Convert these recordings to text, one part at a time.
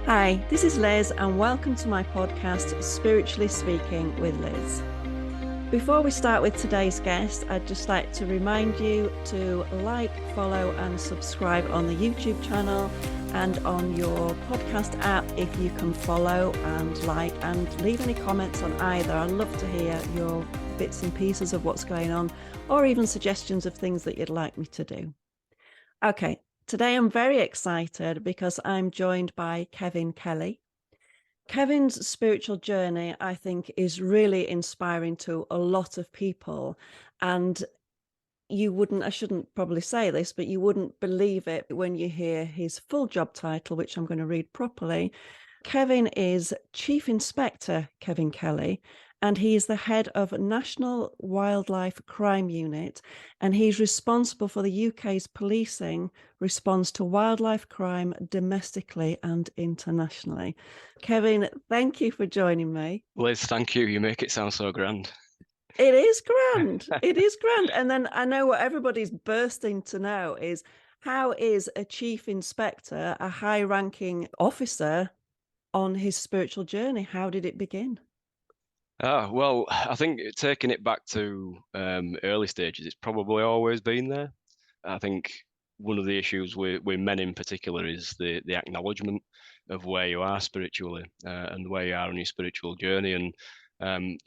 Hi, this is Liz, and welcome to my podcast, Spiritually Speaking with Liz. Before we start with today's guest, I'd just like to remind you to like, follow, and subscribe on the YouTube channel and on your podcast app if you can follow and like, and leave any comments on either. I'd love to hear your bits and pieces of what's going on, or even suggestions of things that you'd like me to do. Okay. Today I'm very excited because I'm joined by Kevin Kelly. Kevin's spiritual journey, I think, is really inspiring to a lot of people. And I shouldn't probably say this, but you wouldn't believe it when you hear his full job title, which I'm going to read properly. Kevin is Chief Inspector Kevin Kelly, and he is the head of National Wildlife Crime Unit, and he's responsible for the UK's policing response to wildlife crime domestically and internationally. Kevin, thank you for joining me. Liz, thank you. You make it sound so grand. It is grand. It is grand. And then I know what everybody's bursting to know is, how is a chief inspector, a high-ranking officer, on his spiritual journey? How did it begin? Well, I think taking it back to early stages, it's probably always been there. I think one of the issues with men in particular is the acknowledgement of where you are spiritually and where you are on your spiritual journey. And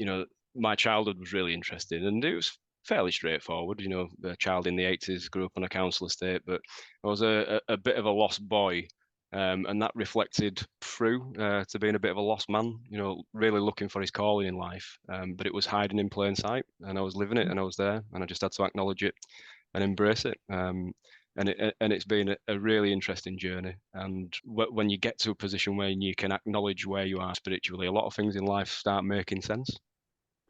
my childhood was really interesting, and it was fairly straightforward. A child in the 80s, grew up on a council estate, but I was a bit of a lost boy. And that reflected through to being a bit of a lost man, really looking for his calling in life. But it was hiding in plain sight, and I was living it, and I was there, and I just had to acknowledge it and embrace it. And it's been a really interesting journey. And when you get to a position where you can acknowledge where you are spiritually, a lot of things in life start making sense.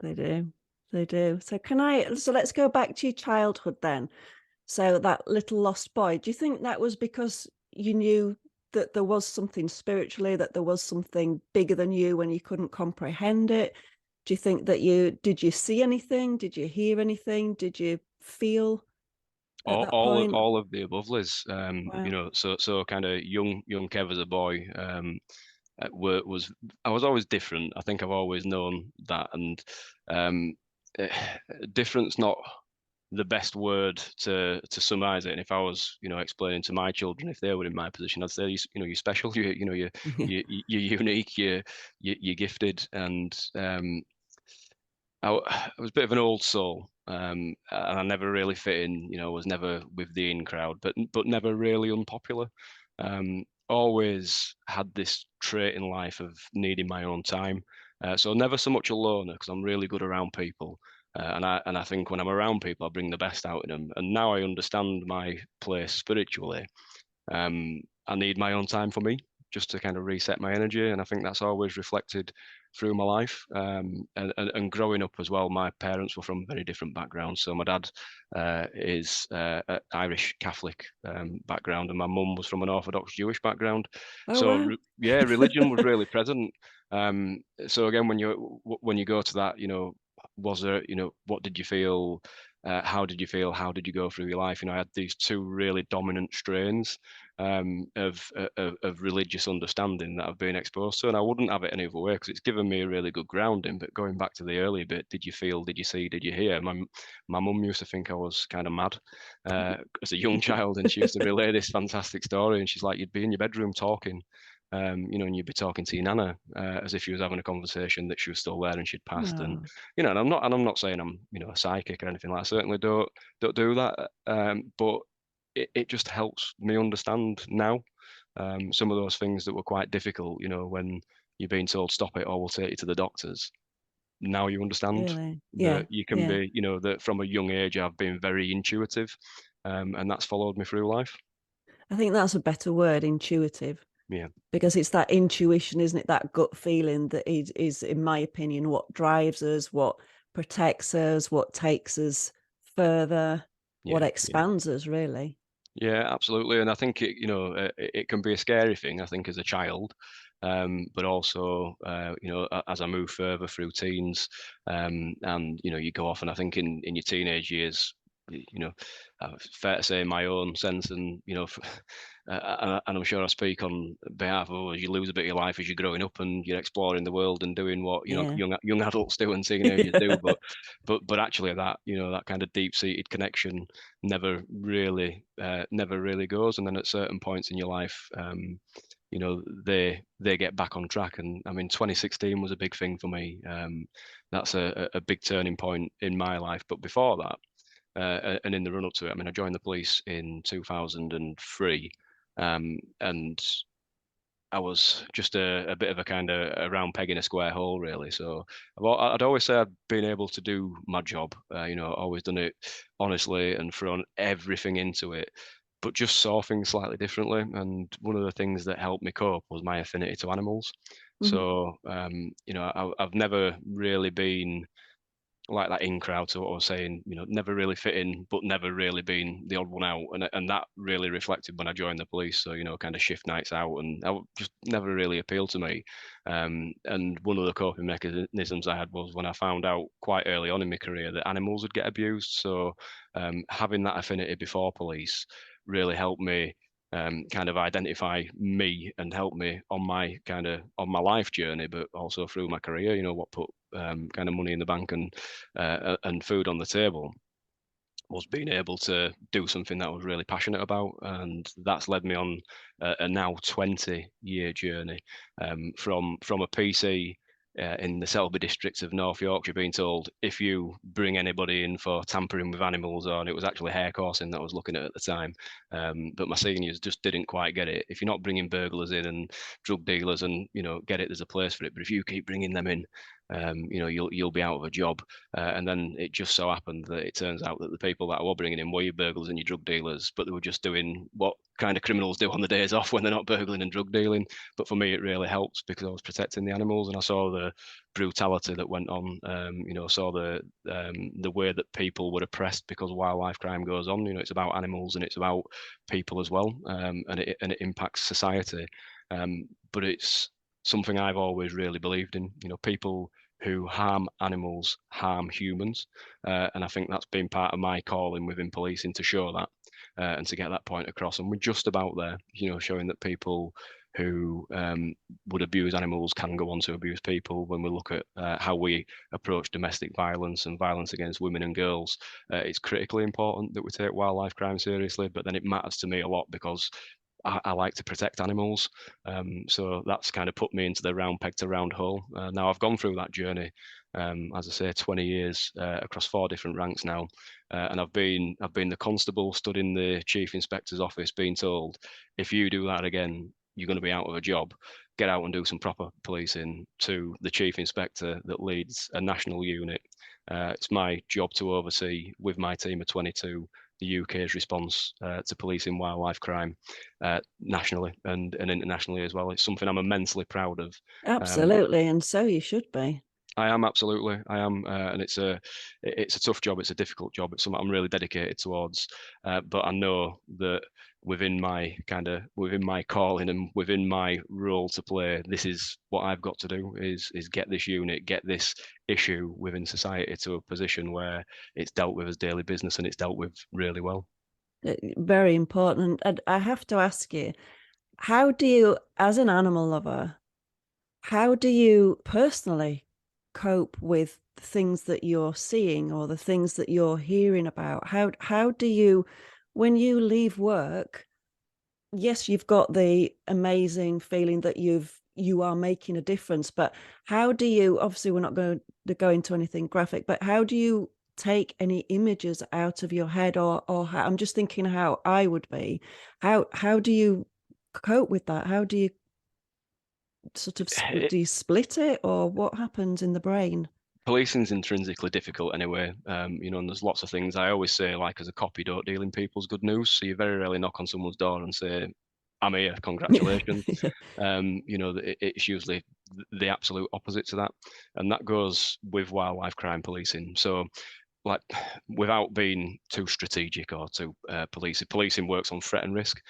They do. They do. So let's go back to your childhood then. So that little lost boy, do you think that was because you knew that there was something spiritually, that there was something bigger than you when you couldn't comprehend it? Do you think that did you see anything? Did you hear anything? Did you feel at All, that all, point? all of the above, Liz. Wow. So kind of young Kev as a boy. Was I was always different. I think I've always known that, and um, eh, different's not the best word to summarize it. And if I was, explaining to my children, if they were in my position, I'd say, you're special. You're unique. You're gifted, and I was a bit of an old soul, and I never really fit in. Was never with the in crowd, but never really unpopular. Always had this trait in life of needing my own time. So never so much a loner because I'm really good around people. And I think when I'm around people, I bring the best out in them. And now I understand my place spiritually. I need my own time for me just to kind of reset my energy. And I think that's always reflected through my life. And growing up as well, my parents were from very different backgrounds. So my dad is Irish Catholic background, and my mum was from an Orthodox Jewish background. Oh, So wow. yeah, religion was really present. So again, when you go to that, was there, what did you feel? How did you feel? How did you go through your life? I had these two really dominant strains of religious understanding that I've been exposed to, and I wouldn't have it any other way because it's given me a really good grounding. But going back to the earlier bit, did you feel? Did you see? Did you hear? My mum used to think I was kind of mad as a young child, and she used to relay this fantastic story. And she's like, you'd be in your bedroom talking. And you'd be talking to your nana as if she was having a conversation that she was still there and she'd passed. And Oh, and I'm not saying I'm a psychic or anything like that. I certainly don't do that. But it just helps me understand now some of those things that were quite difficult. When you're being told stop it or we'll take you to the doctors. Now you understand really? Yeah, that you can yeah. be, that from a young age I've been very intuitive, and that's followed me through life. I think that's a better word, intuitive, Yeah. because it's that intuition, isn't it? That gut feeling that is, in my opinion, what drives us, what protects us, what takes us further, what Yeah, yeah. expands us, really. Yeah, absolutely. And I think it can be a scary thing, I think, as a child. But also, as I move further through teens, and you go off, and I think in your teenage years, fair to say in my own sense, and and I'm sure I speak on behalf of others. You lose a bit of your life as you're growing up and you're exploring the world and doing what Yeah. young adults do and teenagers do. But actually, that kind of deep seated connection never really goes. And then at certain points in your life, they get back on track. And I mean, 2016 was a big thing for me. That's a big turning point in my life. But before that, and in the run up to it, I mean, I joined the police in 2003, and I was just a bit of a kind of a round peg in a square hole, really. So I'd always say I'd been able to do my job, always done it honestly and thrown everything into it, but just saw things slightly differently. And one of the things that helped me cope was my affinity to animals. Mhm. So, I've never really been like that in crowd. So what I was saying, never really fit in, but never really been the odd one out, and that really reflected when I joined the police. So kind of shift nights out, and just never really appealed to me. And one of the coping mechanisms I had was when I found out quite early on in my career that animals would get abused. So having that affinity before police really helped me kind of identify me and help me on my life journey, but also through my career. What put kind of money in the bank and food on the table was being able to do something that I was really passionate about, and that's led me on a now 20-year journey from a PC. In the Selby district of North Yorkshire, being told if you bring anybody in for tampering with animals, and it was actually hare coursing that I was looking at the time, but my seniors just didn't quite get it. If you're not bringing burglars in and drug dealers, and get it, there's a place for it. But if you keep bringing them in, you'll be out of a job. And then it just so happened that it turns out that the people that I were bringing in were your burglars and your drug dealers, but they were just doing what kind of criminals do on the days off when they're not burgling and drug dealing. But for me, it really helped because I was protecting the animals, and I saw the brutality that went on. Saw the way that people were oppressed because wildlife crime goes on. It's about animals and it's about people as well, and it impacts society. But it's something I've always really believed in. People who harm animals harm humans, and I think that's been part of my calling within policing, to show that and to get that point across. And we're just about there, showing that people who would abuse animals can go on to abuse people. When we look at how we approach domestic violence and violence against women and girls, it's critically important that we take wildlife crime seriously. But then it matters to me a lot because I like to protect animals. So that's kind of put me into the round peg to round hole. Now I've gone through that journey, as I say, 20 years across 4 different ranks now, and I've been the constable, stood in the chief inspector's office, being told if you do that again, you're going to be out of a job. Get out and do some proper policing. To the chief inspector that leads a national unit. It's my job to oversee, with my team of 22, the UK's response to policing wildlife crime nationally and internationally as well. It's something I'm immensely proud of. Absolutely, and so you should be. I am, absolutely. I am, and it's a tough job. It's a difficult job. It's something I'm really dedicated towards. But I know that within my calling and within my role to play, this is what I've got to do: is get this unit, get this issue within society to a position where it's dealt with as daily business and it's dealt with really well. Very important. And I have to ask you, how do you, as an animal lover, how do you personally cope with the things that you're seeing or the things that you're hearing about? How do you, when you leave work, yes, you've got the amazing feeling that you are making a difference, but how do you, obviously we're not going to go into anything graphic, but how do you take any images out of your head, or how, I'm just thinking how I would be. How do you cope with that? How do you sort of It, do you split it, or what happens in the brain? Policing's intrinsically difficult anyway, and there's lots of things. I always say, like, as a cop, you don't deal in people's good news, so you very rarely knock on someone's door and say, I'm here, congratulations. It's usually the absolute opposite to that, and that goes with wildlife crime policing. So, like, without being too strategic or too policing works on threat and risk.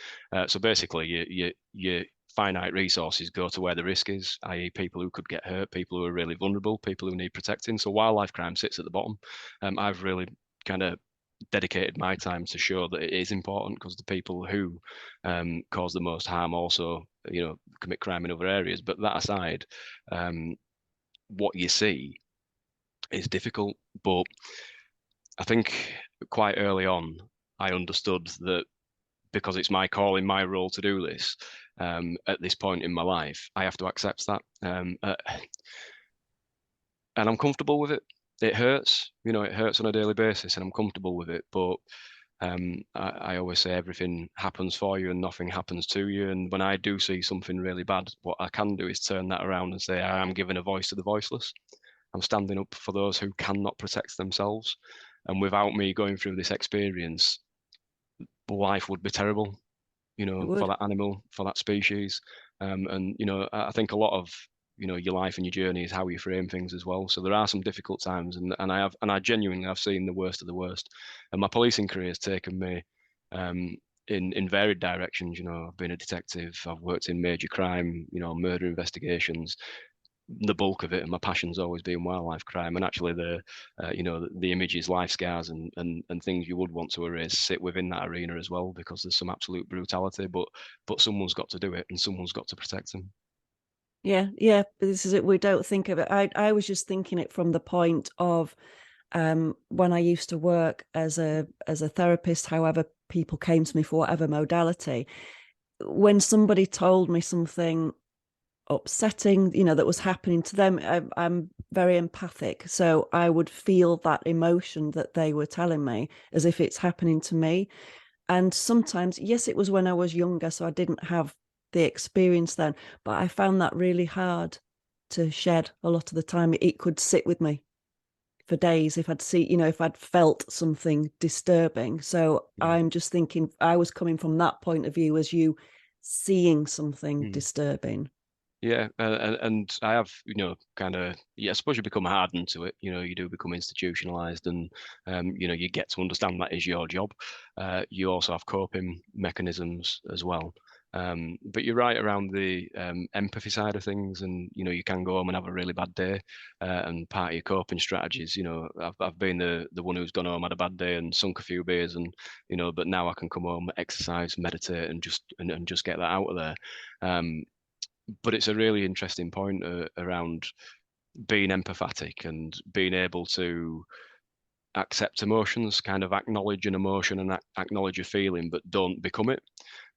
So basically, you finite resources go to where the risk is, i.e., people who could get hurt, people who are really vulnerable, people who need protecting. So wildlife crime sits at the bottom. I've really kind of dedicated my time to show that it is important, because the people who cause the most harm also, commit crime in other areas. But that aside, what you see is difficult. But I think quite early on, I understood that because it's my calling, my role to do this, at this point in my life, I have to accept that. And I'm comfortable with it. It hurts, it hurts on a daily basis, and I'm comfortable with it. But I always say everything happens for you and nothing happens to you. And when I do see something really bad, what I can do is turn that around and say, I am giving a voice to the voiceless. I'm standing up for those who cannot protect themselves. And without me going through this experience, life would be terrible, It for would. that animal, for that species. And, I think a lot of, your life and your journey is how you frame things as well. So there are some difficult times, and I genuinely have seen the worst of the worst. And my policing career has taken me in varied directions. I've been a detective, I've worked in major crime, murder investigations. The bulk of it, and my passion's always been wildlife crime. And actually, the images, life scars, and things you would want to erase sit within that arena as well, because there's some absolute brutality. But someone's got to do it, and someone's got to protect them. Yeah, yeah. This is it. We don't think of it. I was just thinking it from the point of when I used to work as a therapist. However, people came to me for whatever modality. When somebody told me something upsetting, that was happening to them, I'm very empathic, so I would feel that emotion that they were telling me as if it's happening to me. And sometimes, yes, it was when I was younger, so I didn't have the experience then, but I found that really hard to shed a lot of the time. It could sit with me for days if I'd see, if I'd felt something disturbing. So Yeah. I'm just thinking I was coming from that point of view as you seeing something Mm. disturbing. Yeah, and I have, kind of, yeah, I suppose you become hardened to it. You do become institutionalized, and you get to understand that is your job. You also have coping mechanisms as well. But you're right around the empathy side of things, and you can go home and have a really bad day, and part of your coping strategies. I've been the one who's gone home, had a bad day, and sunk a few beers, and but now I can come home, exercise, meditate, and just get that out of there. But it's a really interesting point around being empathetic and being able to accept emotions, kind of acknowledge an emotion and acknowledge a feeling, but don't become it.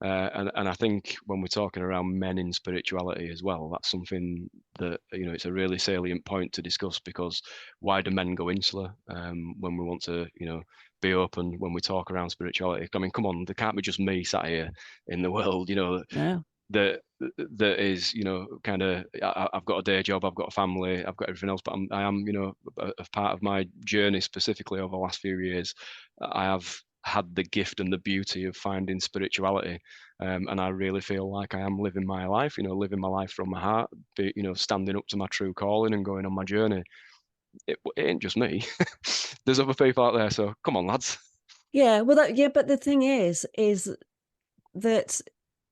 And I think when we're talking around men in spirituality as well, that's something that it's a really salient point to discuss, because why do men go insular when we want to be open when we talk around spirituality? I mean, come on, there can't be just me sat here in the world, No. that that is kind of, I've got a day job, I've got a family, I've got everything else, but I am a part of my journey specifically over the last few years, I have had the gift and the beauty of finding spirituality, and I really feel like I am living my life, living my life from my heart, standing up to my true calling and going on my journey. It ain't just me. There's other people out there, so come on, lads. Yeah, well, yeah, but the thing is that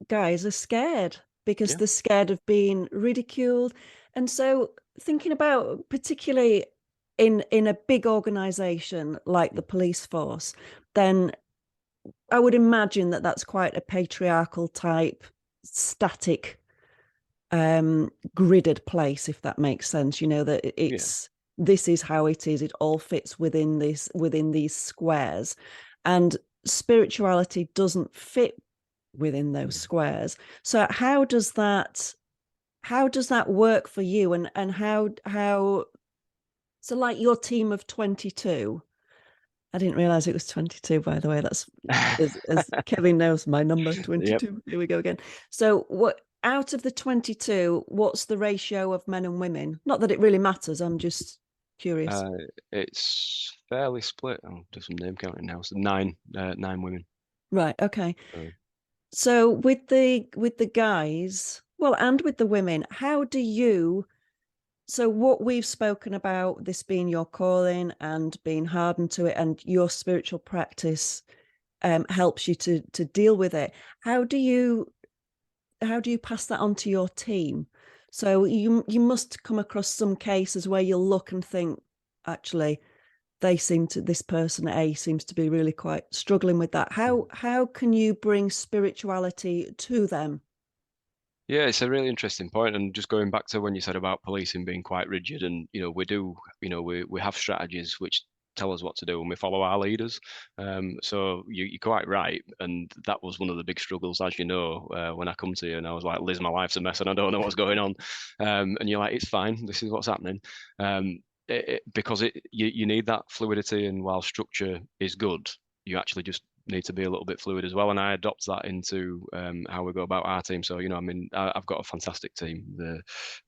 guys are scared because Yeah. they're scared of being ridiculed. And so thinking about particularly in a big organization like the police force, then I would imagine that that's quite a patriarchal type, static, gridded place, if that makes sense. That Yeah. it's this is how it is. It all fits within these squares, and spirituality doesn't fit within those squares. So how does that work for you, and how so like your team of 22? I didn't realize it was 22, by the way. That's as Kevin knows, my number Yep. 22. Here we go again. So what out of the 22, what's the ratio of men and women? Not that it really matters, I'm just curious. Uh, it's fairly split. I'll do some name counting now. So nine women. Right, okay. So, So with the guys, well, and with the women, how do you so what we've spoken about, this being your calling and being hardened to it, and your spiritual practice helps you to deal with it. How do you pass that on to your team? So you must come across some cases where you'll look and think, actually, this person A seems to be really quite struggling with that. How can you bring spirituality to them? Yeah, it's a really interesting point. And just going back to when you said about policing being quite rigid, and we do, we have strategies which tell us what to do, and we follow our leaders. So you're quite right, and that was one of the big struggles, as you know, when I come to you and I was like, Liz, my life's a mess and I don't know what's going on, and you're like, it's fine, this is what's happening. Because you need that fluidity, and while structure is good, you actually just need to be a little bit fluid as well. And I adopt that into how we go about our team. So, I mean, I've got a fantastic team.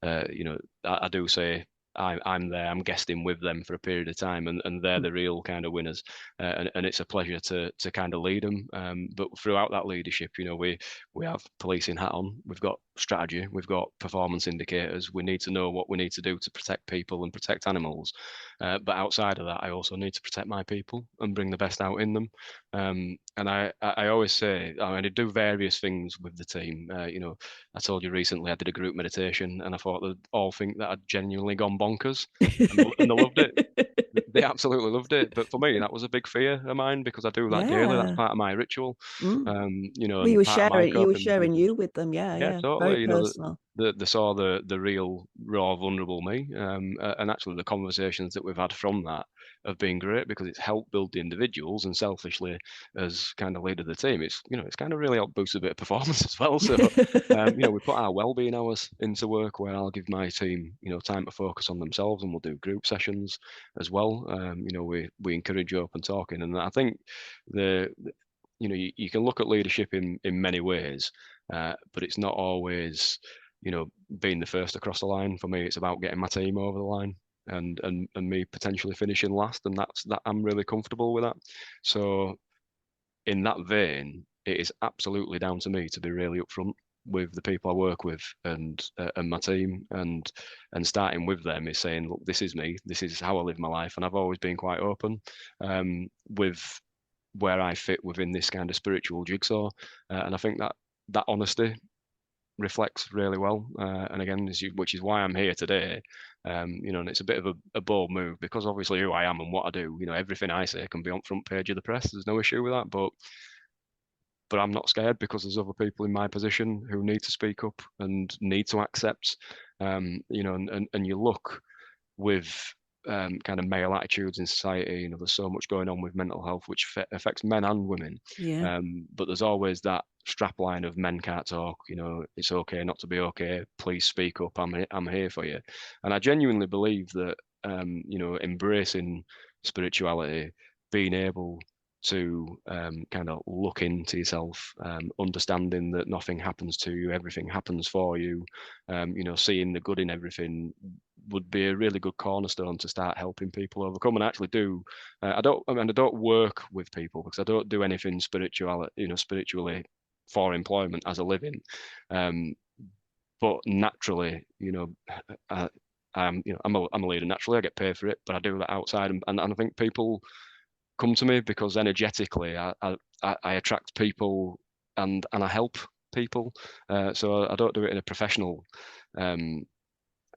I do say I'm there, I'm guesting with them for a period of time, and they're the real kind of winners. And it's a pleasure to kind of lead them. But throughout that leadership, we have policing hat on, we've got strategy, we've got performance indicators. We need to know what we need to do to protect people and protect animals. But outside of that, I also need to protect my people and bring the best out in them. And I always say, I mean, I do various things with the team. I told you recently I did a group meditation, and I thought they'd all think that I'd genuinely gone bonkers, and they loved it. They absolutely loved it. But for me, that was a big fear of mine, because I do that daily. That's Yeah. part of my ritual, Mm. Well, and part of my you were coping sharing mechanism. you with them. Yeah, Yeah, yeah. Very totally. personal. They saw the real, raw, vulnerable me, and actually the conversations that we've had from that have been great, because it's helped build the individuals, and selfishly, as kind of leader of the team, it's kind of really helped boost a bit of performance as well. So, we put our well-being hours into work, where I'll give my team, time to focus on themselves, and we'll do group sessions as well. We encourage open talking, and I think you can look at leadership in many ways, but it's not always, being the first across the line. For me, it's about getting my team over the line, and me potentially finishing last, and that I'm really comfortable with that. So in that vein, it is absolutely down to me to be really upfront with the people I work with, and my team, and starting with them is saying, look, this is me, this is how I live my life, and I've always been quite open with where I fit within this kind of spiritual jigsaw. And I think that honesty reflects really well. And again, which is why I'm here today. And it's a bit of a bold move, because obviously who I am and what I do, everything I say can be on front page of the press. There's no issue with that, but I'm not scared, because there's other people in my position who need to speak up and need to accept. And you look with kind of male attitudes in society. There's so much going on with mental health, which affects men and women. Yeah. But there's always that strap line of men can't talk. It's okay not to be okay. Please speak up. I'm here for you. And I genuinely believe that embracing spirituality, being able to kind of look into yourself, understanding that nothing happens to you, everything happens for you, seeing the good in everything, would be a really good cornerstone to start helping people overcome. And actually do, I don't work with people, because I don't do anything spiritually for employment as a living. But naturally, I, I'm a leader naturally. I get paid for it, but I do that outside, and I think people come to me because energetically I attract people, and I help people. So I don't do it in a professional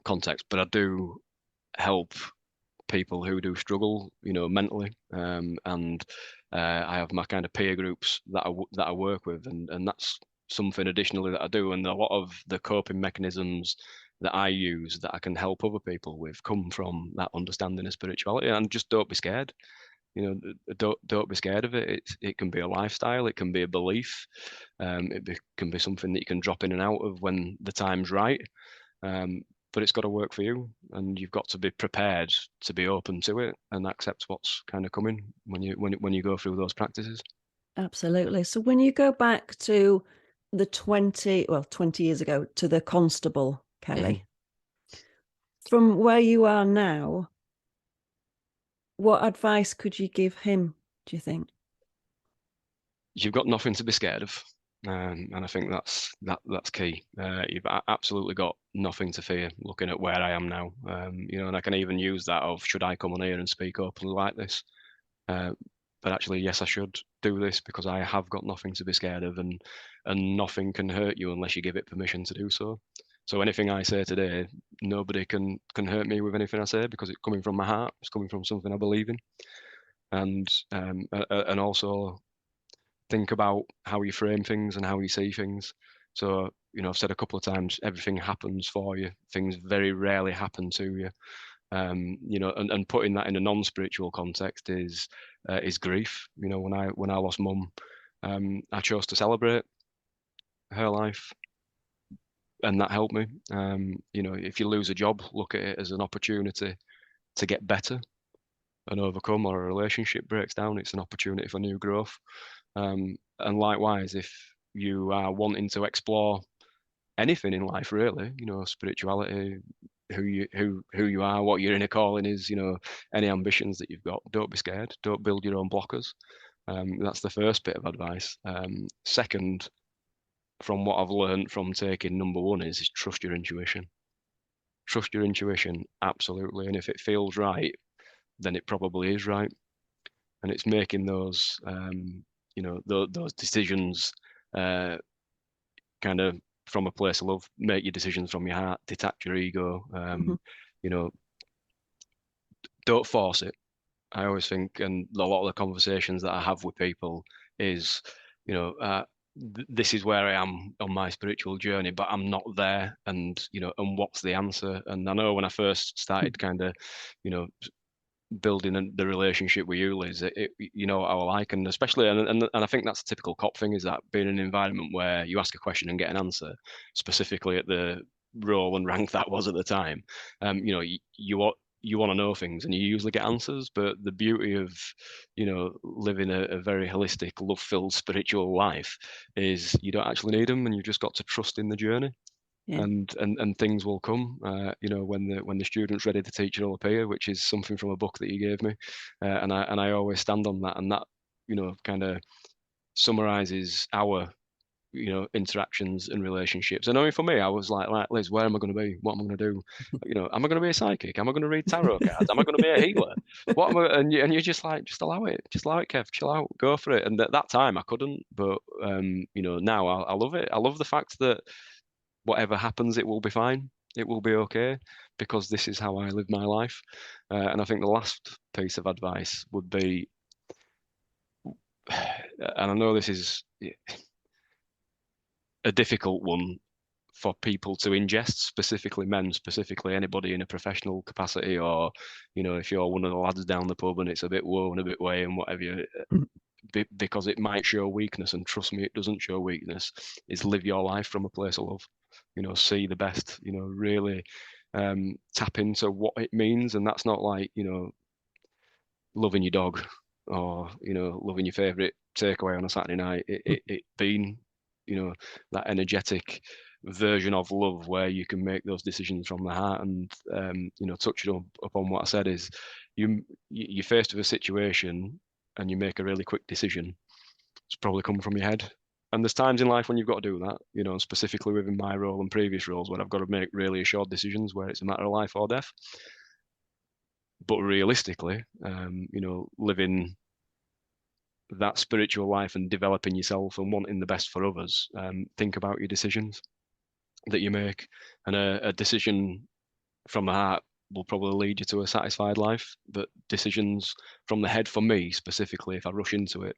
context, but I do help people who do struggle, mentally. And I have my kind of peer groups that I work with, and that's something additionally that I do. And a lot of the coping mechanisms that I use that I can help other people with come from that understanding of spirituality. And just don't be scared. Don't be scared of it. It can be a lifestyle. It can be a belief. Can be something that you can drop in and out of when the time's right. But it's got to work for you, and you've got to be prepared to be open to it and accept what's kind of coming when you go through those practices. Absolutely. So when you go back to the 20 years ago, to the constable, Kelly, from where you are now, what advice could you give him, do you think? You've got nothing to be scared of. And I think that's key. You've absolutely got nothing to fear looking at where I am now. And I can even use that of, should I come on here and speak openly like this? But actually, yes, I should do this, because I have got nothing to be scared of, and nothing can hurt you unless you give it permission to do so. So anything I say today, nobody can hurt me with anything I say because it's coming from my heart. It's coming from something I believe in, and also think about how you frame things and how you see things. So, I've said a couple of times, everything happens for you. Things very rarely happen to you. And putting that in a non-spiritual context is grief. When I lost mum, I chose to celebrate her life, and that helped me. If you lose a job, look at it as an opportunity to get better and overcome, or a relationship breaks down, it's an opportunity for new growth. And likewise, if you are wanting to explore anything in life, really, spirituality, who you are, what your inner calling is, any ambitions that you've got, don't be scared. Don't build your own blockers. That's the first bit of advice. Second, from what I've learned from taking number one is trust your intuition. Trust your intuition, absolutely. And if it feels right, then it probably is right. And it's making those decisions kind of from a place of love. Make your decisions from your heart, detach your ego. Mm-hmm. You know, don't force it. I always think, and a lot of the conversations that I have with people is, you know, uh, this is where I am on my spiritual journey, but I'm not there. And what's the answer? And I know when I first started kind of, you know, building the relationship with you, Liz, what I like, and especially, and I think that's a typical cop thing, is that being in an environment where you ask a question and get an answer, specifically at the role and rank that was at the time. You want to know things and you usually get answers, but the beauty of living a very holistic, love-filled spiritual life is you don't actually need them, and you've just got to trust in the journey. Yeah. And things will come. When the student's ready to teach, it'll appear, which is something from a book that you gave me, and I always stand on that, and that kind of summarizes our interactions and relationships. And I mean, for me, I was like, Liz, where am I going to be? What am I going to do? Am I going to be a psychic? Am I going to read tarot cards? Am I going to be a healer? What am I? And you're just like, just allow it, Kev, chill out, go for it. And at that time, I couldn't, but now I love it. I love the fact that whatever happens, it will be fine. It will be okay, because this is how I live my life. And I think the last piece of advice would be, and I know this is a difficult one for people to ingest, specifically men, specifically anybody in a professional capacity, or if you're one of the lads down the pub and it's a bit woe and a bit way and whatever, because it might show weakness, and trust me, it doesn't show weakness. Is live your life from a place of love. See the best. Really tap into what it means, and that's not like loving your dog, or loving your favorite takeaway on a Saturday night. It being that energetic version of love where you can make those decisions from the heart. And touching upon what I said is, you're faced with a situation and you make a really quick decision. It's probably come from your head. And there's times in life when you've got to do that, specifically within my role and previous roles, where I've got to make really assured decisions where it's a matter of life or death. But realistically, living that spiritual life and developing yourself and wanting the best for others, think about your decisions that you make. And a decision from the heart will probably lead you to a satisfied life. But decisions from the head, for me specifically, if I rush into it,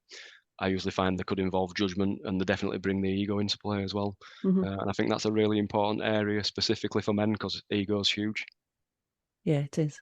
I usually find they could involve judgment, and they definitely bring the ego into play as well. Mm-hmm. And I think that's a really important area, specifically for men, because ego is huge. Yeah, it is.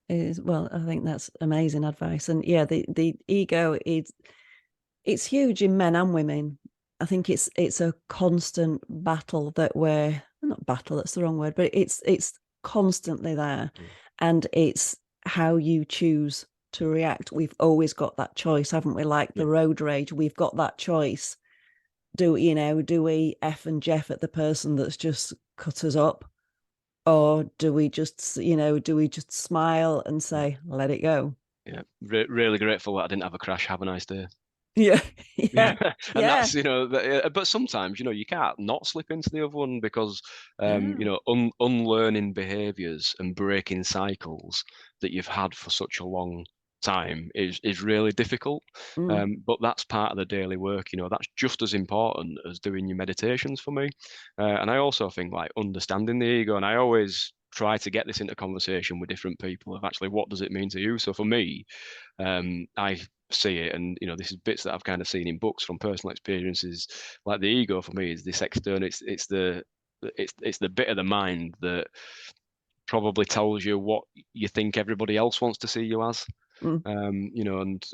It is. Well, I think that's amazing advice. And yeah, the ego it's huge in men and women. I think it's a constant battle that we're not battle, that's the wrong word, but it's constantly there. And it's how you choose to react. We've always got that choice, haven't we? Like the road rage, we've got that choice. Do we F and Jeff at the person that's just cut us up? Or do we just smile and say, let it go? Yeah, really grateful that I didn't have a crash. Have a nice day. Yeah, Yeah, yeah, and yeah. that's but sometimes you can't not slip into the other one, because No. unlearning behaviors and breaking cycles that you've had for such a long time is really difficult. Mm. But that's part of the daily work. That's just as important as doing your meditations for me. And I also think like understanding the ego, and I always try to get this into conversation with different people of actually what does it mean to you. So for me, I see it, and this is bits that I've kind of seen in books from personal experiences. Like the ego for me is this external. It's the bit of the mind that probably tells you what you think everybody else wants to see you as. Mm. And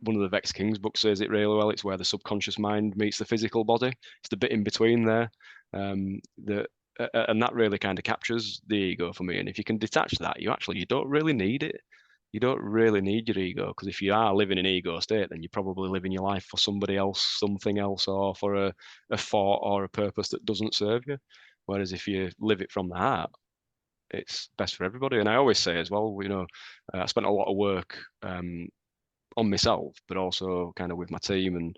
one of the Vex Kings books says it really well. It's where the subconscious mind meets the physical body. It's the bit in between there. That and that really kind of captures the ego for me. And if you can detach that, you don't really need it. You don't really need your ego, because if you are living in ego state, then you're probably living your life for somebody else, something else, or for a thought or a purpose that doesn't serve you. Whereas if you live it from the heart, it's best for everybody. And I always say as well, I spent a lot of work on myself, but also kind of with my team and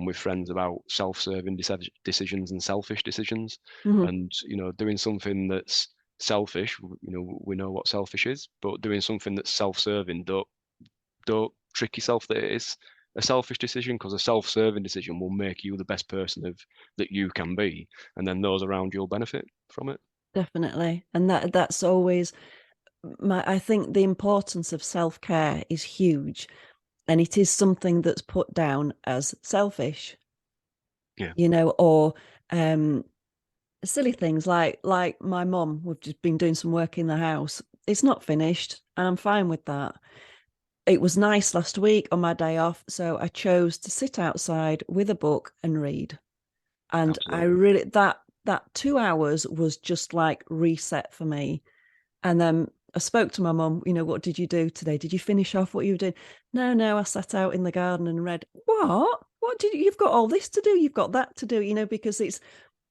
with friends about self-serving decisions and selfish decisions. Mm-hmm. And doing something that's selfish, we know what selfish is, but doing something that's self-serving, don't trick yourself that it is a selfish decision, because a self-serving decision will make you the best person that you can be, and then those around you will benefit from it. Definitely. And that's always I think the importance of self-care is huge, and it is something that's put down as selfish, Yeah, or silly things like my mum, we've just been doing some work in the house. It's not finished, and I'm fine with that. It was nice last week on my day off, so I chose to sit outside with a book and read. And I absolutely. really that 2 hours was just like reset for me. And then I spoke to my mum, what did you do today? Did you finish off what you were doing? No, I sat out in the garden and read. What did you've got all this to do? You've got that to do, because it's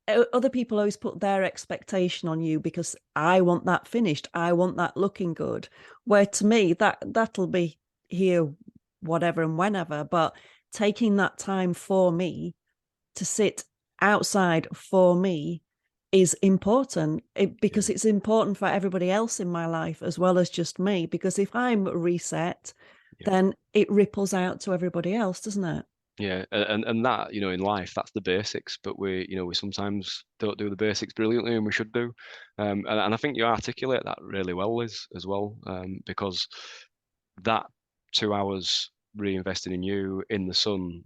other people always put their expectation on you, because I want that finished. I want that looking good. Where to me, that'll be here, whatever and whenever. But taking that time for me to sit outside for me is important, because Yeah, it's important for everybody else in my life as well as just me. Because if I'm reset, yeah. then it ripples out to everybody else, doesn't it? Yeah, and that, in life, that's the basics, but we sometimes don't do the basics brilliantly, and we should do. And I think you articulate that really well, Liz, as well, because that 2 hours reinvesting in you in the sun,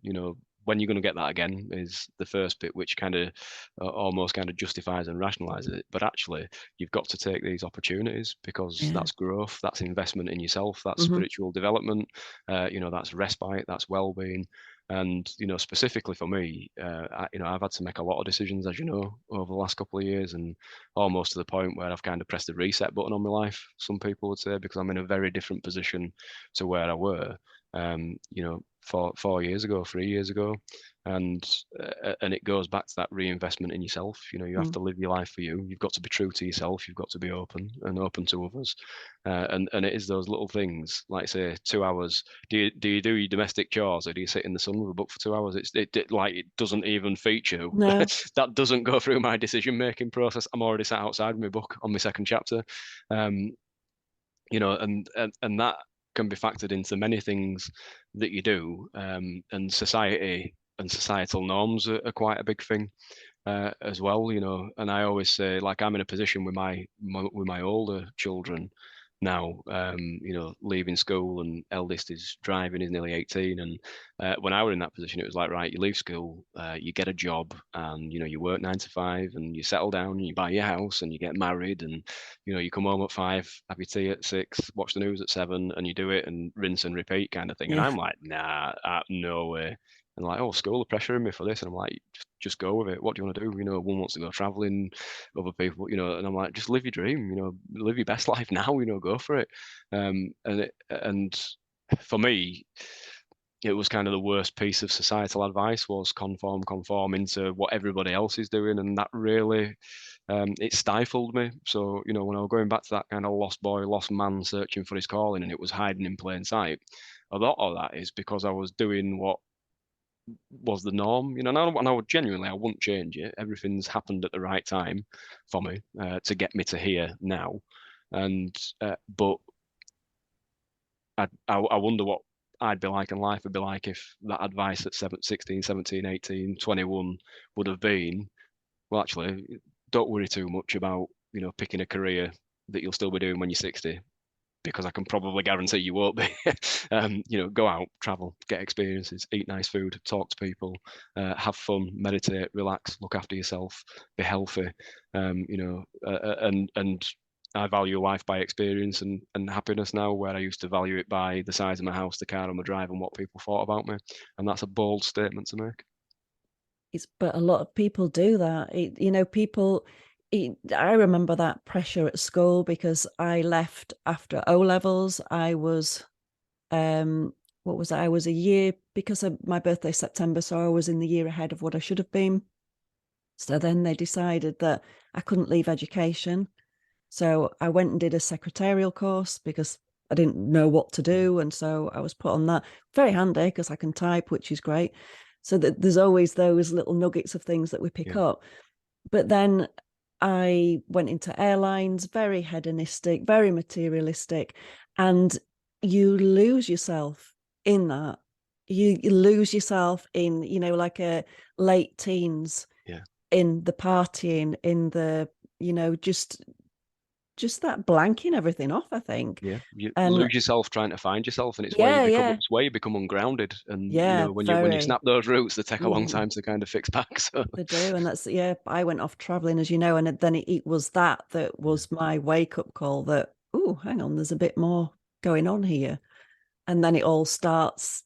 when you're going to get that again is the first bit, which kind of almost kind of justifies and rationalizes it. But actually, you've got to take these opportunities, because Yeah. that's growth, that's investment in yourself, that's Mm-hmm. spiritual development, that's respite, that's well-being. And specifically for me, I've had to make a lot of decisions, as you know, over the last couple of years, and almost to the point where I've kind of pressed the reset button on my life, some people would say, because I'm in a very different position to where I were, 4 years ago, 3 years ago, and it goes back to that reinvestment in yourself. You have Mm. to live your life for you. You've got to be true to yourself. You've got to be open and open to others, and it is those little things, like say 2 hours. Do you do your domestic chores, or do you sit in the sun with a book for 2 hours? It doesn't even feature. No. That doesn't go through my decision making process. I'm already sat outside with my book on my second chapter. Um, and that can be factored into many things that you do, and society and societal norms are quite a big thing, as well. And I always say, like, I'm in a position with my older children now, leaving school, and eldest is driving, is nearly 18. And when I were in that position, it was like, right, you leave school, you get a job, and you work 9 to 5, and you settle down, and you buy your house, and you get married, and you come home at 5, have your tea at 6, watch the news at 7, and you do it and rinse and repeat kind of thing. And Yeah. I'm like, nah, no way. And like, oh, school are pressuring me for this, and I'm like, just go with it. What do you want to do? One wants to go traveling, other people, and I'm like, just live your dream, live your best life now, go for it. And for me, it was kind of the worst piece of societal advice, was conform into what everybody else is doing, and that really, it stifled me. So when I was going back to that kind of lost boy, lost man searching for his calling, and it was hiding in plain sight, a lot of that is because I was doing what was the norm, and I would genuinely, I wouldn't change it. Everything's happened at the right time for me, to get me to here now. And but I wonder what I'd be like and life would be like if that advice at 16, 17, 18, 21 would have been, well, actually, don't worry too much about, picking a career that you'll still be doing when you're 60, because I can probably guarantee you won't be. Go out, travel, get experiences, eat nice food, talk to people, have fun, meditate, relax, look after yourself, be healthy. And I value life by experience and happiness now, where I used to value it by the size of my house, the car on my drive, and what people thought about me. And that's a bold statement to make. But a lot of people do that. People. I remember that pressure at school because I left after O levels. I was, what was I? I was a year, because of my birthday September, so I was in the year ahead of what I should have been. So then they decided that I couldn't leave education. So I went and did a secretarial course because I didn't know what to do. And so I was put on that. Very handy because I can type, which is great. So that there's always those little nuggets of things that we pick Yeah, up. But then I went into airlines, very hedonistic, very materialistic, and you lose yourself in that. You lose yourself in, like a late teens, yeah, in the partying, in the, just that blanking everything off, I think. yeah. You And lose yourself trying to find yourself, and it's where you yeah, become yeah, it's where you become ungrounded. And yeah, when you very. snap those roots, they take a long Mm, time to kind of fix back. So they do. And that's, yeah, I went off traveling, as you know, and then it was that yeah, was my wake up call that, oh, hang on, there's a bit more going on here. And then it all starts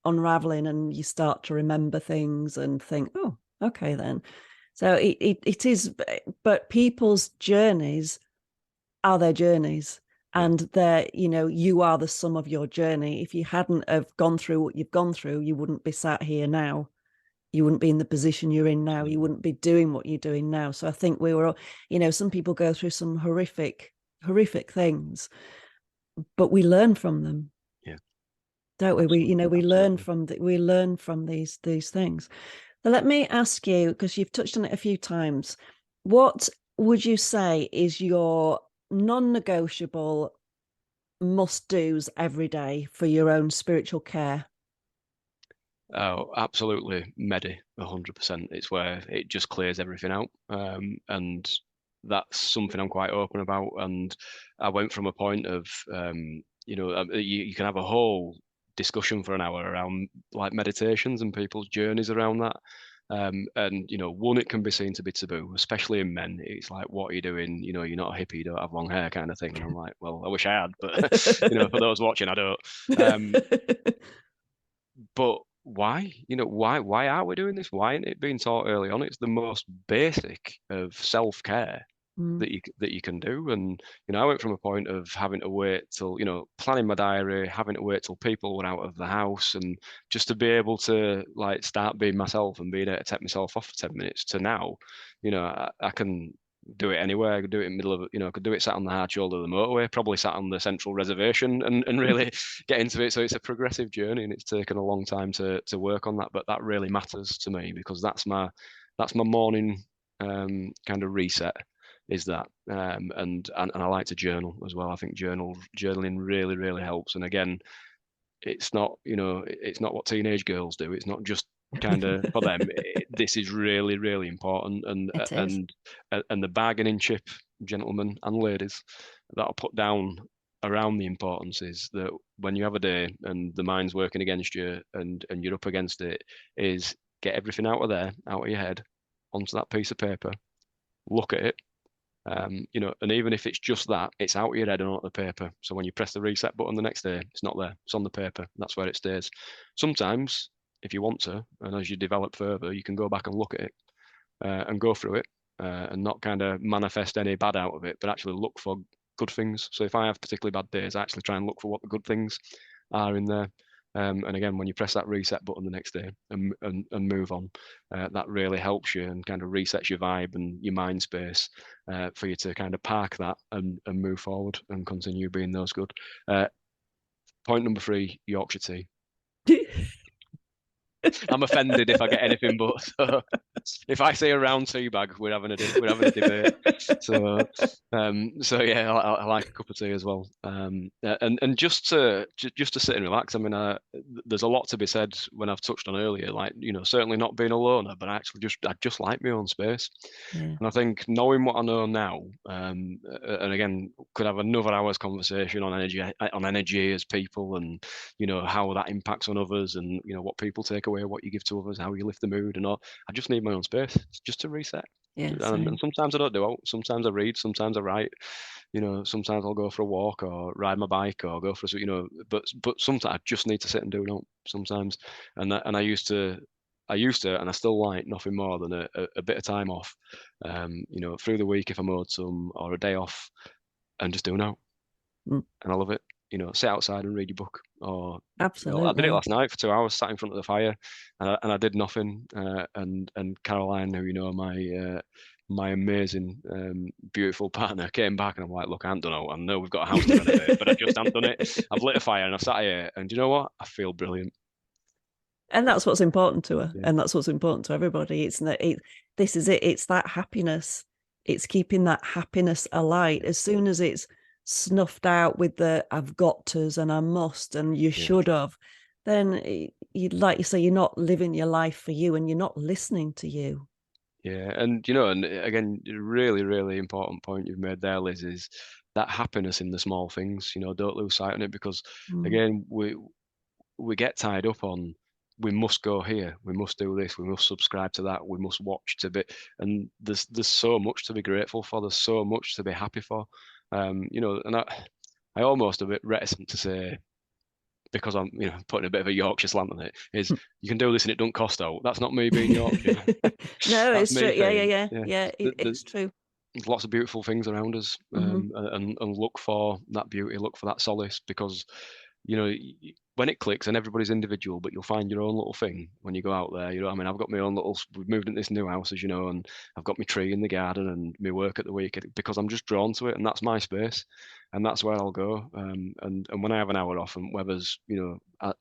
unraveling and you start to remember things and think, oh, okay, then. So it is, but people's journeys are their journeys, yeah, and they're, you are the sum of your journey. If you hadn't have gone through what you've gone through, you wouldn't be sat here now. You wouldn't be in the position you're in now. You absolutely. wouldn't be doing what you're doing now. So I think we were, some people go through some horrific things, but we learn from them, Yeah, don't we? We learn absolutely. from we learn from these things. So let me ask you, because you've touched on it a few times, what would you say is your non-negotiable must-dos every day for your own spiritual care? Oh, absolutely, Medi, 100%. It's where it just clears everything out, and that's something I'm quite open about. And I went from a point of, you can have a whole discussion for an hour around like meditations and people's journeys around that. And one, it can be seen to be taboo, especially in men. It's like, what are you doing? You're not a hippie, you don't have long hair, kind of thing. And I'm like, well, I wish I had, but for those watching, I don't. Um, but why? Why are we doing this? Why isn't it being taught early on? It's the most basic of self-care Mm. that you can do. And I went from a point of having to wait till, planning my diary, having to wait till people were out of the house, and just to be able to like start being myself and being able to take myself off for 10 minutes, to now, I can do it anywhere. I could do it in the middle of, I could do it sat on the hard shoulder of the motorway, probably sat on the central reservation, and really get into it. So it's a progressive journey, and it's taken a long time to work on that. But that really matters to me, because that's my morning kind of reset, is that. And I like to journal as well. I think journaling really, really helps. And again, it's not what teenage girls do. It's not just kind of for them. This is really, really important. And It is. and and the bargaining chip, gentlemen and ladies, that I'll put down around the importance is that when you have a day and the mind's working against you, and you're up against it, is get everything out of there, out of your head, onto that piece of paper, look at it. And even if it's just that, it's out of your head and not the paper. So when you press the reset button the next day, it's not there. It's on the paper. That's where it stays. Sometimes, if you want to, and as you develop further, you can go back and look at it, and go through it, and not kind of manifest any bad out of it, but actually look for good things. So if I have particularly bad days, I actually try and look for what the good things are in there. And again, when you press that reset button the next day and move on, that really helps you and kind of resets your vibe and your mind space, for you to kind of park that and move forward and continue being those good. Uh, Point number 3, Yorkshire tea. I'm offended if I get anything but. So. If I say a round tea bag, we're having a debate. So yeah, I like a cup of tea as well. And just to sit and relax. I mean, there's a lot to be said when I've touched on earlier, like certainly not being a loner, but I just like my own space. Yeah. And I think knowing what I know now, and again, could have another hour's conversation on energy as people, and how that impacts on others, and what people take away, what you give to others, how you lift the mood, and all. I just need my own space just to reset. Yeah. And sometimes I don't do it. Sometimes I read. Sometimes I write. Sometimes I'll go for a walk or ride my bike or go for but sometimes I just need to sit and do it sometimes. And I used to, and I still like nothing more than a bit of time off, through the week if I'm owed some, or a day off, and just do now. Mm. And I love it. Sit outside and read your book, or I did it Absolutely. last night for 2 hours, sat in front of the fire, and I did nothing. And Caroline, who my amazing, beautiful partner, came back, and I'm like, look, I haven't done it. I know we've got a house to renovate, but I just haven't done it. I've lit a fire and I've sat here, and do you know what? I feel brilliant. And that's what's important to her, Yeah. and that's what's important to everybody. It's that this is it. It's that happiness. It's keeping that happiness alight. As soon as it's snuffed out with the "I've got tos" and "I must" and "you should have," then you, like you say, you're not living your life for you, and you're not listening to you. Yeah, and again, really, really important point you've made there, Liz, is that happiness in the small things. Don't lose sight of it, because Mm. again, we get tied up on, we must go here, we must do this, we must subscribe to that, we must watch to be, and there's so much to be grateful for, there's so much to be happy for. And I almost a bit reticent to say, because I'm putting a bit of a Yorkshire slant on it, is you can do this and it don't cost out. That's not me being Yorkshire. No, That's it's true. me Yeah, yeah, saying, yeah, yeah. yeah. There's It's true. lots of beautiful things around us, Mm-hmm. and look for that beauty, look for that solace, because when it clicks, and everybody's individual, but you'll find your own little thing when you go out there. I mean, I've got my own little, we've moved into this new house, as you know, and I've got my tree in the garden and my work at the week, because I'm just drawn to it, and that's my space, and that's where I'll go. And when I have an hour off, and weather's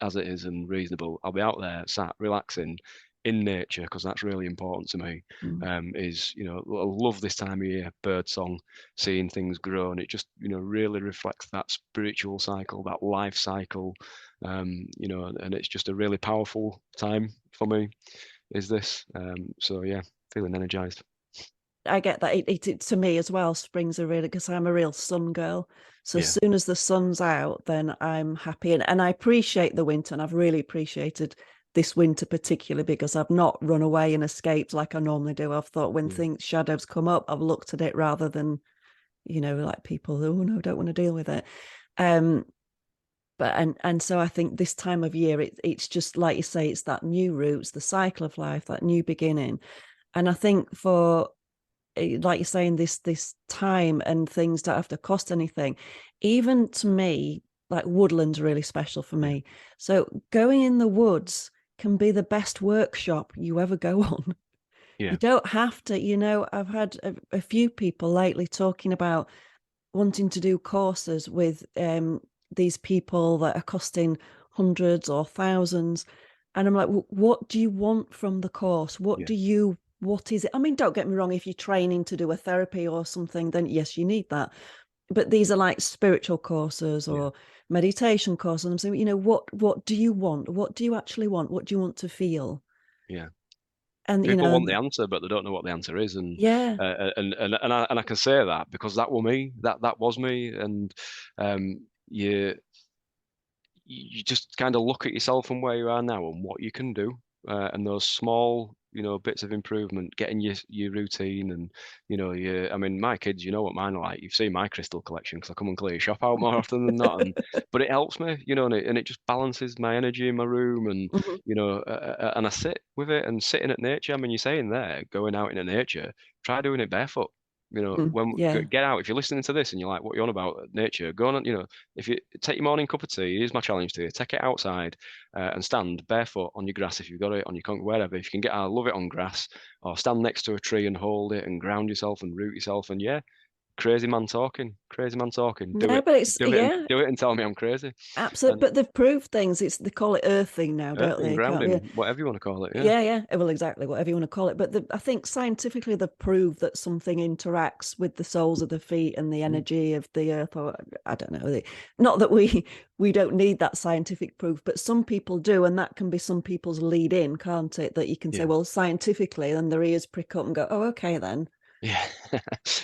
as it is and reasonable, I'll be out there sat relaxing in nature, because that's really important to me. Mm. Is I love this time of year, bird song, seeing things grow, and it just really reflects that spiritual cycle, that life cycle. And it's just a really powerful time for me, is this. So yeah, feeling energized. I get that. It to me as well, springs are really, because I'm a real sun girl. So as Yeah, soon as the sun's out, then I'm happy. And I appreciate the winter, and I've really appreciated this winter particularly, because I've not run away and escaped like I normally do. I've thought when yeah, shadows come up, I've looked at it, rather than, like people who, oh no, don't want to deal with it. Um, but and so I think this time of year, it's just like you say, it's that new roots, the cycle of life, that new beginning. And I think for, like you're saying, this time and things don't have to cost anything. Even to me, like woodland's really special for yeah, me. So going in the woods can be the best workshop you ever go on. yeah, You don't have to, I've had a few people lately talking about wanting to do courses with these people that are costing hundreds or thousands. And I'm like, what do you want from the course? yeah, What is it? I mean, don't get me wrong, if you're training to do a therapy or something, then yes, you need that. But these are like spiritual courses yeah, or meditation courses. And I'm saying, what do you want? What do you actually want? What do you want to feel? yeah. And, People want the answer, but they don't know what the answer is, yeah. and I can say that because that was me. That was me, and you just kind of look at yourself and where you are now and what you can do, and those small bits of improvement, getting your routine, and I mean, my kids, what mine are like. You've seen my crystal collection, because I come and clear your shop out more often than not, but it helps me, and it just balances my energy in my room, and Mhm. and I sit with it, and sitting at nature. I mean, you're saying there, going out into nature, try doing it barefoot. When Yeah. get out, if you're listening to this and you're like, what are you on about nature? Go on, if you take your morning cup of tea, here's my challenge to you: take it outside, and stand barefoot on your grass if you've got it, on your concrete, wherever. If you can I love it on grass, or stand next to a tree and hold it and ground yourself and root yourself. And yeah, crazy man talking, crazy man talking. No, but it's yeah, Do it and tell me I'm crazy. absolutely. And But they've proved things. They call it earthing now, don't earthing, they? Can't grounding, yeah. whatever you want to call it. Yeah. Yeah. Well, exactly, whatever you want to call it. But I think scientifically they've proved that something interacts with the soles of the feet and the Mm. energy of the earth, or I don't know. Not that we don't need that scientific proof, but some people do, and that can be some people's lead in, can't it? That you can say, Yeah. well, scientifically, then their ears prick up and go, oh, okay, then. Yeah,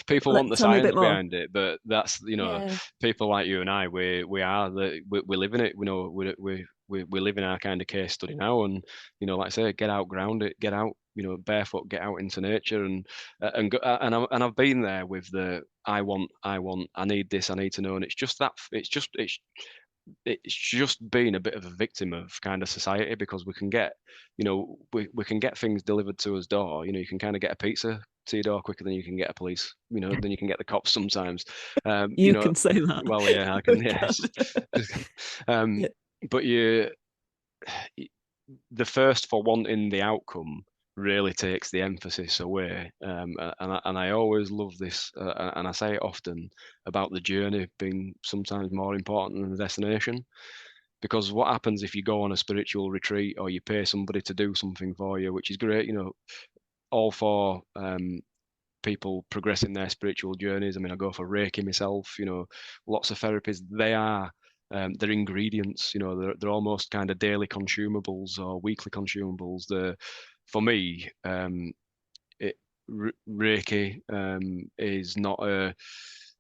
people want the Tell me a science bit more. behind it, but that's Yeah. people like you and I. We live in it. We live in our kind of case study now, and like I say, get out, ground it, get out, barefoot, get out into nature, and go, and I've been there with the I need this, I need to know, and it's just being a bit of a victim of kind of society because we can get, we can get things delivered to us door. You can kind of get a pizza to your door quicker than you can get a police. Than you can get the cops sometimes. You can say that. Well, yeah, I Oh, can. Yeah, God. um, Yeah. but the first for wanting the outcome really takes the emphasis away. And I always love this, and I say it often about the journey being sometimes more important than the destination. Because what happens if you go on a spiritual retreat or you pay somebody to do something for you, which is great, all for people progressing their spiritual journeys. I mean, I go for Reiki myself, lots of therapies. They're ingredients, they're almost kind of daily consumables or weekly consumables. For me, Reiki is not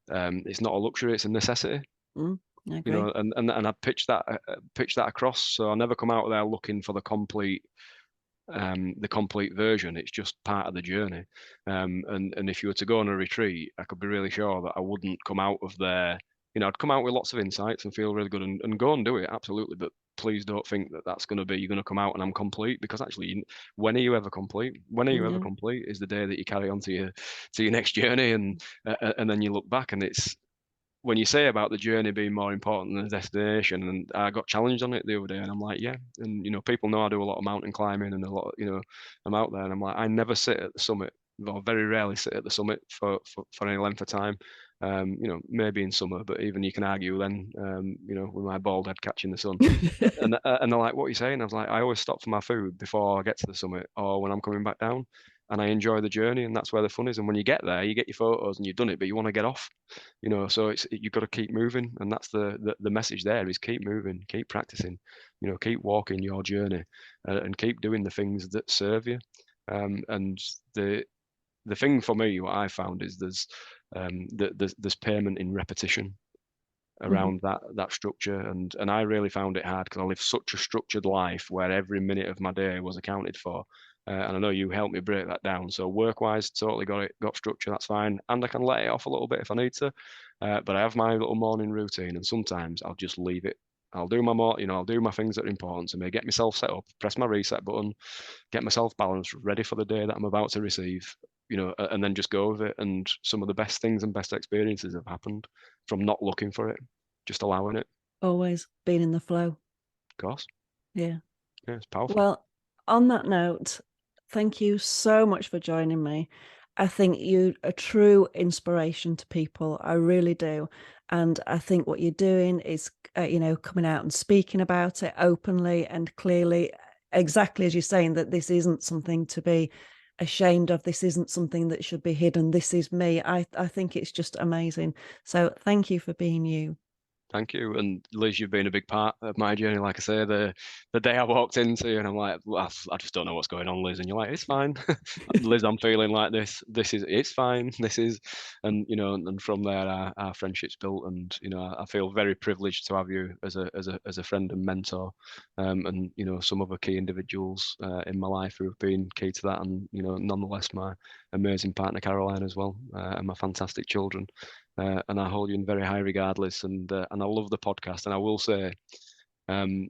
it's not a luxury, it's a necessity. I agree. And I pitch that across. So I never come out there looking for the complete version. It's just part of the journey. And if you were to go on a retreat, I could be really sure that I wouldn't come out of there. I'd come out with lots of insights and feel really good and go and do it, absolutely. But please don't think that that's going to be, you're going to come out and I'm complete, because actually, when are you ever complete? When are you ever Yeah. complete is the day that you carry on to your next journey, and then you look back, and it's when you say about the journey being more important than the destination, and I got challenged on it the other day, and I'm like, yeah, and people know I do a lot of mountain climbing and a lot, I'm out there, and I'm like, I never sit at the summit, or very rarely sit at the summit for any length of time. Maybe in summer, but even you can argue then, with my bald head catching the sun. And they're like, what are you saying? I was like, I always stop for my food before I get to the summit or when I'm coming back down. And I enjoy the journey, and that's where the fun is. And when you get there, you get your photos and you've done it, but you want to get off, So you've got to keep moving, and that's the message there is keep moving, keep practicing, keep walking your journey, and keep doing the things that serve you. And the thing for me, what I found is there's payment in repetition Mhm. around that structure, and I really found it hard because I live such a structured life where every minute of my day was accounted for. And I know you helped me break that down. So work-wise, totally got structure. That's fine, and I can let it off a little bit if I need to. But I have my little morning routine, and sometimes I'll just leave it. I'll do I'll do my things that are important to me. Get myself set up, press my reset button, get myself balanced, ready for the day that I'm about to receive. And then just go with it. And some of the best things and best experiences have happened from not looking for it, just allowing it. Always being in the flow. Of course, Yeah. yeah, it's powerful. Well, on that note, thank you so much for joining me. I think you're a true inspiration to people. I really do. And I think what you're doing is, coming out and speaking about it openly and clearly, exactly as you're saying, that this isn't something to be ashamed of. This isn't something that should be hidden. This is me. I think it's just amazing. So thank you for being you. Thank you. And Liz, you've been a big part of my journey. Like I say, the day I walked into, and I'm like, well, I just don't know what's going on, Liz. And you're like, it's fine. Liz, I'm feeling like this. It's fine. And from there, our friendship's built. And, I feel very privileged to have you as a friend and mentor. And, some other key individuals in my life who have been key to that. And, nonetheless, my amazing partner, Caroline, as well, and my fantastic children. And I hold you in very high regard, Liz, and I love the podcast. And I will say, um,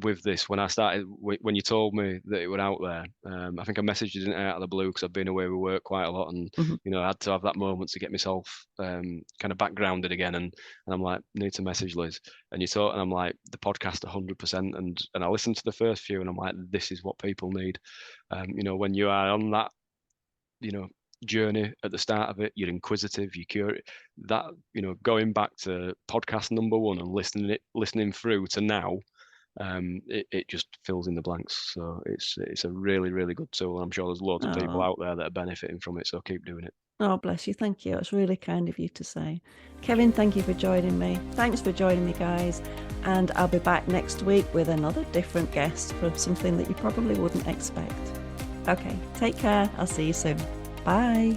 with this, when I started, when you told me that it were out there, I think I messaged you out of the blue because I've been away with work quite a lot, and Mhm. I had to have that moment to get myself kind of backgrounded again, and I'm like, need to message Liz, and you thought, and I'm like, the podcast 100%, and I listened to the first few, and I'm like, this is what people need, when you are on that, you know journey at the start of it, you're inquisitive, you're curious. That, going back to podcast number 1 and listening through to now, it just fills in the blanks. So it's a really, really good tool. I'm sure there's loads of people out there that are benefiting from it. So keep doing it. Oh, bless you. Thank you. It's really kind of you to say. Kevin, thank you for joining me. Thanks for joining me, guys. And I'll be back next week with another different guest for something that you probably wouldn't expect. Okay, take care. I'll see you soon. Bye.